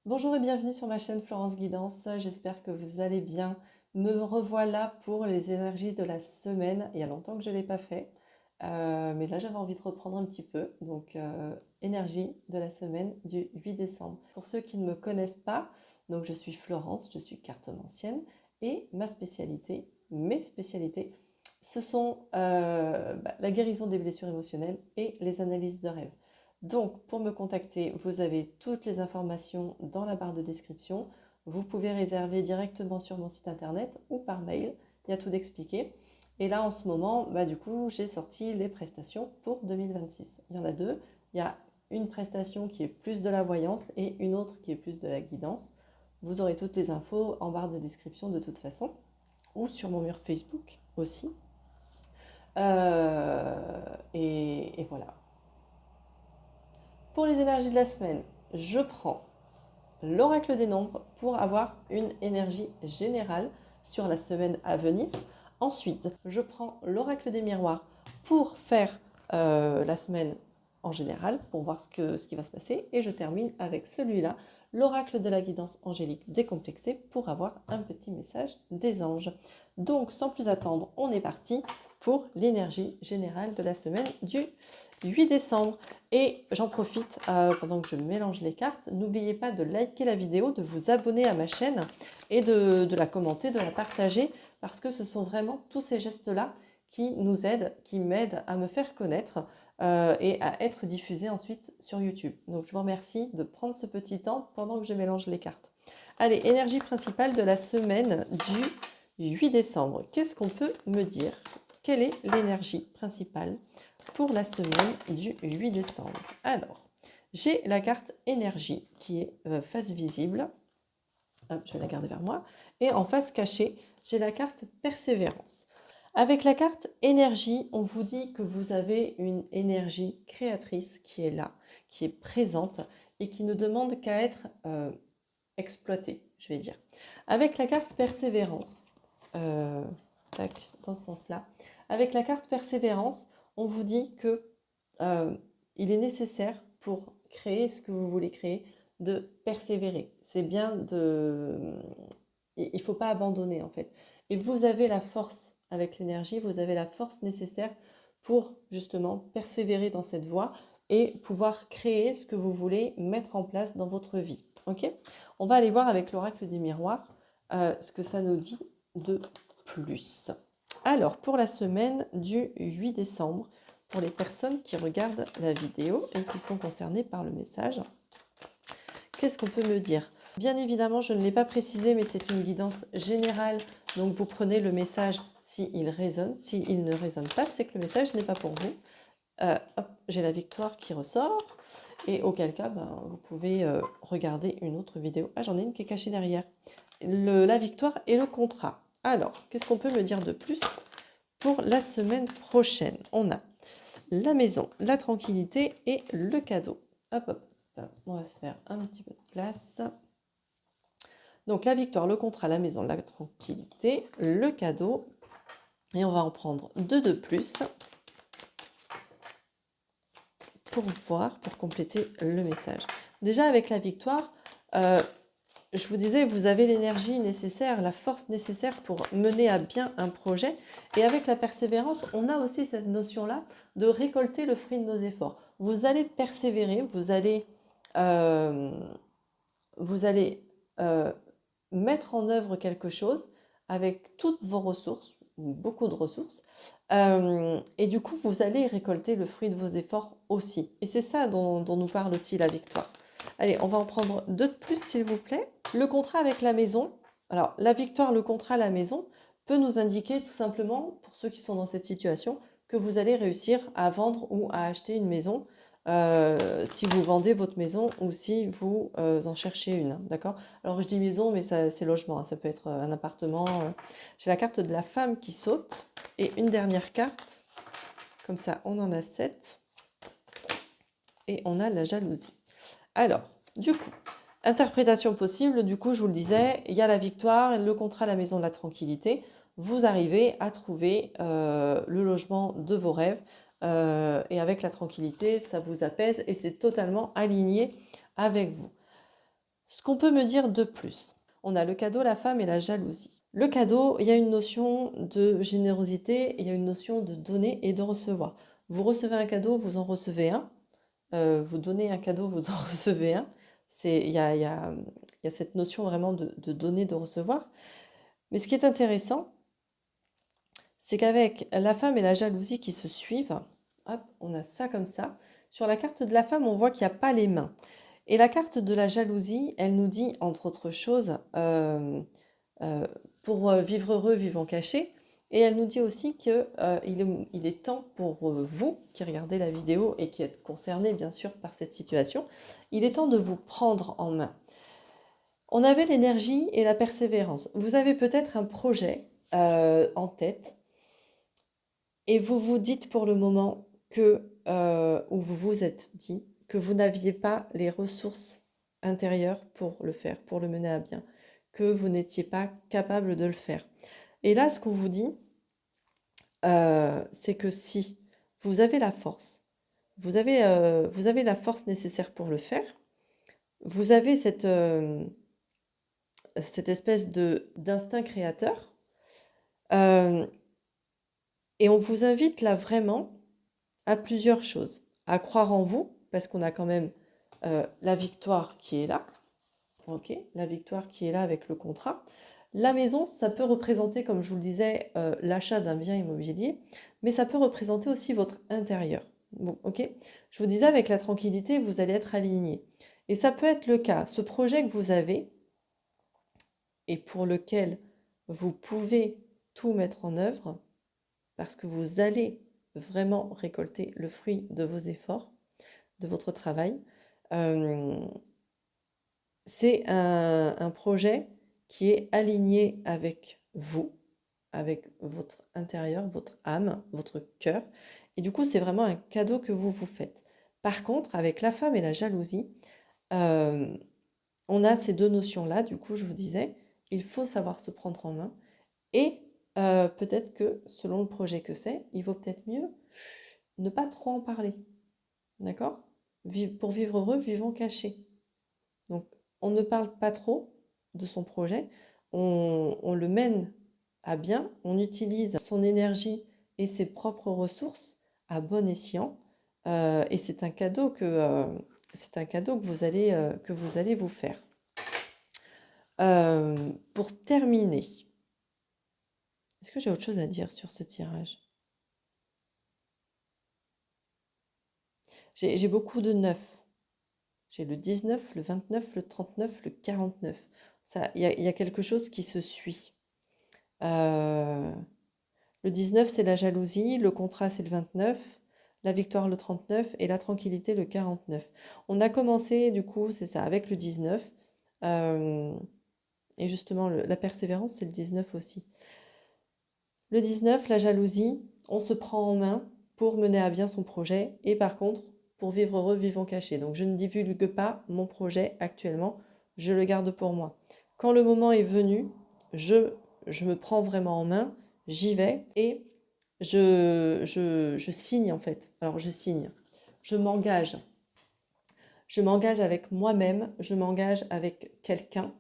Bonjour et bienvenue sur ma chaîne Florence Guidance. J'espère que vous allez bien. Me revoilà pour les énergies de la semaine. Il y a longtemps que je ne l'ai pas fait, mais là j'avais envie de reprendre un petit peu. Donc, énergie de la semaine du 8 décembre. Pour ceux qui ne me connaissent pas, donc je suis Florence, je suis cartomancienne et mes spécialités, ce sont la guérison des blessures émotionnelles et les analyses de rêves. Donc, pour me contacter, vous avez toutes les informations dans la barre de description. Vous pouvez réserver directement sur mon site internet ou par mail. Il y a tout d'expliqué. Et là, en ce moment, du coup, j'ai sorti les prestations pour 2026. Il y en a deux. Il y a une prestation qui est plus de la voyance et une autre qui est plus de la guidance. Vous aurez toutes les infos en barre de description de toute façon ou sur mon mur Facebook aussi. Et voilà. Pour les énergies de la semaine, je prends l'oracle des nombres pour avoir une énergie générale sur la semaine à venir. Ensuite, je prends l'oracle des miroirs pour faire la semaine en général, pour voir ce qui va se passer. Et je termine avec celui-là, l'oracle de la guidance angélique décomplexée, pour avoir un petit message des anges. Donc, sans plus attendre, on est parti pour l'énergie générale de la semaine du 8 décembre. Et j'en profite pendant que je mélange les cartes. N'oubliez pas de liker la vidéo, de vous abonner à ma chaîne et de la commenter, de la partager, parce que ce sont vraiment tous ces gestes-là qui nous aident, qui m'aident à me faire connaître et à être diffusée ensuite sur YouTube. Donc je vous remercie de prendre ce petit temps pendant que je mélange les cartes. Allez, énergie principale de la semaine du 8 décembre. Qu'est-ce qu'on peut me dire? Quelle est l'énergie principale pour la semaine du 8 décembre? Alors, j'ai la carte énergie qui est face visible. Hop, je vais la garder vers moi. Et en face cachée, j'ai la carte persévérance. Avec la carte énergie, on vous dit que vous avez une énergie créatrice qui est là, qui est présente et qui ne demande qu'à être exploitée, je vais dire. Avec la carte persévérance, tac, dans ce sens-là, avec la carte persévérance, on vous dit que il est nécessaire pour créer ce que vous voulez créer de persévérer. C'est bien de... Il ne faut pas abandonner en fait. Et vous avez la force avec l'énergie, vous avez la force nécessaire pour justement persévérer dans cette voie et pouvoir créer ce que vous voulez mettre en place dans votre vie. Ok? On va aller voir avec l'oracle des miroirs ce que ça nous dit de plus. Alors, pour la semaine du 8 décembre, pour les personnes qui regardent la vidéo et qui sont concernées par le message, qu'est-ce qu'on peut me dire? Bien évidemment, je ne l'ai pas précisé, mais c'est une guidance générale. Donc, vous prenez le message s'il résonne. S'il ne résonne pas, c'est que le message n'est pas pour vous. Hop, j'ai la victoire qui ressort. Et auquel cas, vous pouvez regarder une autre vidéo. Ah, j'en ai une qui est cachée derrière. La victoire et le contrat. Alors, qu'est-ce qu'on peut me dire de plus pour la semaine prochaine? On a la maison, la tranquillité et le cadeau. Hop, hop. On va se faire un petit peu de place. Donc la victoire, le contrat, la maison, la tranquillité, le cadeau. Et on va en prendre deux de plus pour voir, pour compléter le message. Déjà avec la victoire, je vous disais, vous avez l'énergie nécessaire, la force nécessaire pour mener à bien un projet. Et avec la persévérance, on a aussi cette notion-là de récolter le fruit de nos efforts. Vous allez persévérer, vous allez mettre en œuvre quelque chose avec toutes vos ressources, beaucoup de ressources, et du coup, vous allez récolter le fruit de vos efforts aussi. Et c'est ça dont nous parle aussi la victoire. Allez, on va en prendre deux de plus, s'il vous plaît. Le contrat avec la maison. Alors, la victoire, le contrat, la maison peut nous indiquer tout simplement, pour ceux qui sont dans cette situation, que vous allez réussir à vendre ou à acheter une maison si vous vendez votre maison ou si vous en cherchez une. D'accord? Alors, je dis maison, mais c'est logement. Hein, ça peut être un appartement. J'ai la carte de la femme qui saute et une dernière carte. Comme ça, on en a 7. Et on a la jalousie. Alors, du coup, interprétation possible, du coup, je vous le disais, il y a la victoire, le contrat, la maison de la tranquillité. Vous arrivez à trouver le logement de vos rêves et avec la tranquillité, ça vous apaise et c'est totalement aligné avec vous. Ce qu'on peut me dire de plus, on a le cadeau, la femme et la jalousie. Le cadeau, il y a une notion de générosité, il y a une notion de donner et de recevoir. Vous recevez un cadeau, vous en recevez un. Vous donnez un cadeau, vous en recevez un. Il y a cette notion vraiment de donner, de recevoir. Mais ce qui est intéressant, c'est qu'avec la femme et la jalousie qui se suivent, hop, on a ça comme ça. Sur la carte de la femme, on voit qu'il n'y a pas les mains. Et la carte de la jalousie, elle nous dit, entre autres choses, pour vivre heureux, vivons cachés. Et elle nous dit aussi qu'il il est temps pour vous qui regardez la vidéo et qui êtes concernés bien sûr par cette situation, il est temps de vous prendre en main. On avait l'énergie et la persévérance. Vous avez peut-être un projet en tête et vous vous dites pour le moment que, ou vous vous êtes dit que vous n'aviez pas les ressources intérieures pour le faire, pour le mener à bien, que vous n'étiez pas capable de le faire. Et là, ce qu'on vous dit, c'est que si vous avez la force, vous avez la force nécessaire pour le faire, vous avez cette espèce d'instinct créateur, et on vous invite là vraiment à plusieurs choses. À croire en vous, parce qu'on a quand même la victoire qui est là, ok, la victoire qui est là avec le contrat. La maison, ça peut représenter, comme je vous le disais, l'achat d'un bien immobilier, mais ça peut représenter aussi votre intérieur. Bon, ok. Je vous disais, avec la tranquillité, vous allez être aligné. Et ça peut être le cas. Ce projet que vous avez, et pour lequel vous pouvez tout mettre en œuvre, parce que vous allez vraiment récolter le fruit de vos efforts, de votre travail, c'est un projet qui est aligné avec vous, avec votre intérieur, votre âme, votre cœur. Et du coup, c'est vraiment un cadeau que vous vous faites. Par contre, avec la femme et la jalousie, on a ces deux notions-là. Du coup, je vous disais, il faut savoir se prendre en main. Et peut-être que, selon le projet que c'est, il vaut peut-être mieux ne pas trop en parler. D'accord? Pour vivre heureux, vivons cachés. Donc, on ne parle pas trop de son projet, on le mène à bien, on utilise son énergie et ses propres ressources à bon escient, et c'est un cadeau que vous allez vous faire. Pour terminer, est-ce que j'ai autre chose à dire sur ce tirage? J'ai beaucoup de 9. J'ai le 19, le 29, le 39, le 49. Il y a quelque chose qui se suit. Le 19, c'est la jalousie, le contrat, c'est le 29, la victoire, le 39 et la tranquillité, le 49. On a commencé, du coup, c'est ça, avec le 19. Et justement, la persévérance, c'est le 19 aussi. Le 19, la jalousie, on se prend en main pour mener à bien son projet. Et par contre, pour vivre heureux, vivons cachés. Donc, je ne divulgue pas mon projet actuellement, je le garde pour moi. Quand le moment est venu, je me prends vraiment en main, j'y vais et je signe en fait. Alors, je signe, je m'engage. Je m'engage avec moi-même, je m'engage avec quelqu'un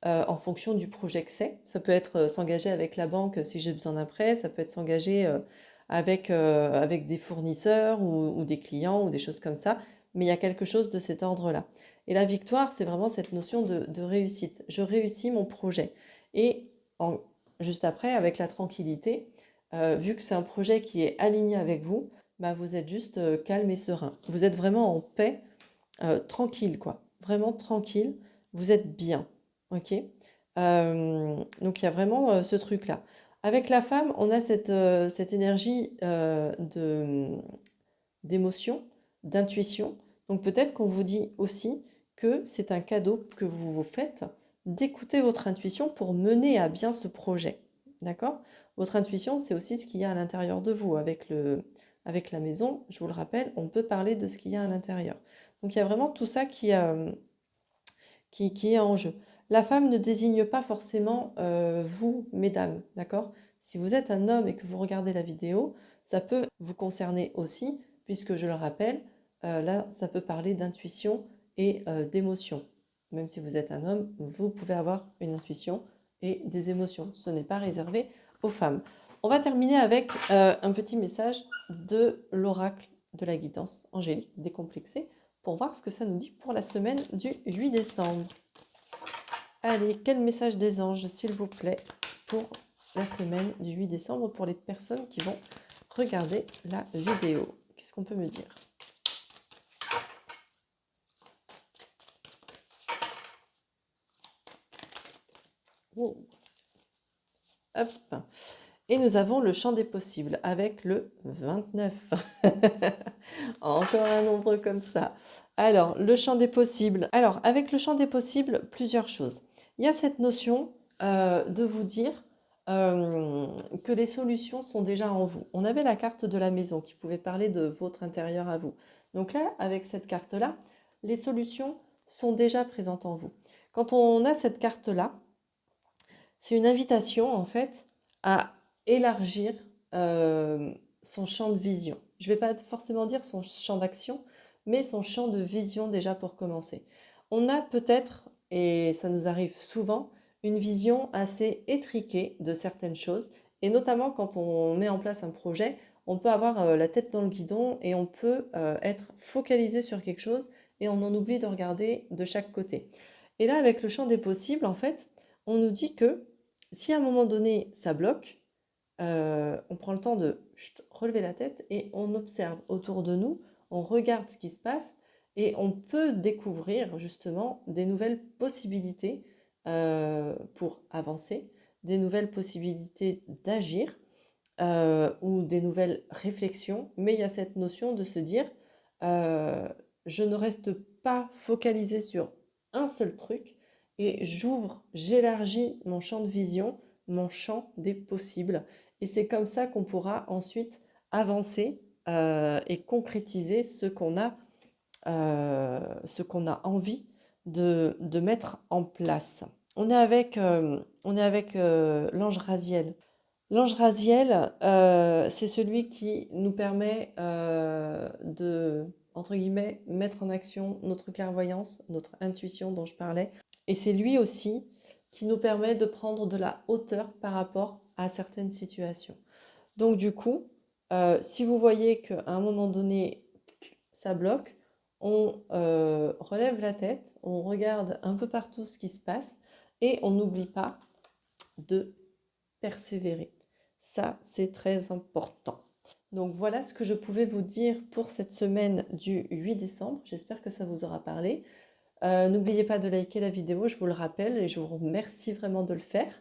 en fonction du projet que c'est. Ça peut être s'engager avec la banque si j'ai besoin d'un prêt, ça peut être s'engager avec des fournisseurs ou des clients ou des choses comme ça, mais il y a quelque chose de cet ordre-là. Et la victoire, c'est vraiment cette notion de réussite. Je réussis mon projet. Et juste après, avec la tranquillité, vu que c'est un projet qui est aligné avec vous, bah, vous êtes juste calme et serein. Vous êtes vraiment en paix, tranquille, quoi. Vraiment tranquille, vous êtes bien. Ok. Donc il y a vraiment ce truc-là. Avec la femme, on a cette énergie d'émotion, d'intuition. Donc peut-être qu'on vous dit aussi que c'est un cadeau que vous vous faites d'écouter votre intuition pour mener à bien ce projet. D'accord? Votre intuition, c'est aussi ce qu'il y a à l'intérieur de vous. Avec la maison, je vous le rappelle, on peut parler de ce qu'il y a à l'intérieur. Donc il y a vraiment tout ça qui est en jeu. La femme ne désigne pas forcément vous, mesdames, d'accord? Si vous êtes un homme et que vous regardez la vidéo, ça peut vous concerner aussi, puisque je le rappelle, là, ça peut parler d'intuition et d'émotion. même si vous êtes un homme, vous pouvez avoir une intuition et des émotions. Ce n'est pas réservé aux femmes. On va terminer avec un petit message de l'oracle de la guidance angélique décomplexée pour voir ce que ça nous dit pour la semaine du 8 décembre. Allez, quel message des anges, s'il vous plaît, pour la semaine du 8 décembre pour les personnes qui vont regarder la vidéo. Qu'est-ce qu'on peut me dire? Wow. Hop. Et nous avons le champ des possibles avec le 29. Encore un nombre comme ça. Alors, le champ des possibles. Alors, avec le champ des possibles, plusieurs choses. Il y a cette notion de vous dire que les solutions sont déjà en vous. On avait la carte de la maison qui pouvait parler de votre intérieur à vous. Donc là, avec cette carte-là, les solutions sont déjà présentes en vous. Quand on a cette carte-là, c'est une invitation en fait à élargir son champ de vision. Je ne vais pas forcément dire son champ d'action, mais son champ de vision déjà pour commencer. On a peut-être, et ça nous arrive souvent, une vision assez étriquée de certaines choses, et notamment quand on met en place un projet, on peut avoir la tête dans le guidon et on peut être focalisé sur quelque chose et on en oublie de regarder de chaque côté. Et là, avec le champ des possibles, en fait, on nous dit que si à un moment donné ça bloque, on prend le temps de relever la tête et on observe autour de nous, on regarde ce qui se passe et on peut découvrir justement des nouvelles possibilités pour avancer, des nouvelles possibilités d'agir ou des nouvelles réflexions. Mais il y a cette notion de se dire, je ne reste pas focalisée sur un seul truc et j'ouvre, j'élargis mon champ de vision, mon champ des possibles. Et c'est comme ça qu'on pourra ensuite avancer et concrétiser ce qu'on a envie de mettre en place. On est avec l'ange Raziel. L'ange Raziel, c'est celui qui nous permet de, entre guillemets, mettre en action notre clairvoyance, notre intuition dont je parlais. Et c'est lui aussi qui nous permet de prendre de la hauteur par rapport à certaines situations. Donc du coup, si vous voyez qu'à un moment donné, ça bloque, on relève la tête, on regarde un peu partout ce qui se passe et on n'oublie pas de persévérer. Ça, c'est très important. Donc voilà ce que je pouvais vous dire pour cette semaine du 8 décembre. J'espère que ça vous aura parlé. N'oubliez pas de liker la vidéo, je vous le rappelle, et je vous remercie vraiment de le faire.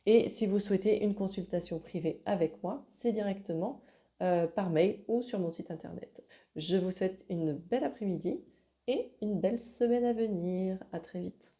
Et si vous souhaitez une consultation privée avec moi, c'est directement par mail ou sur mon site internet. Je vous souhaite une belle après-midi et une belle semaine à venir. À très vite.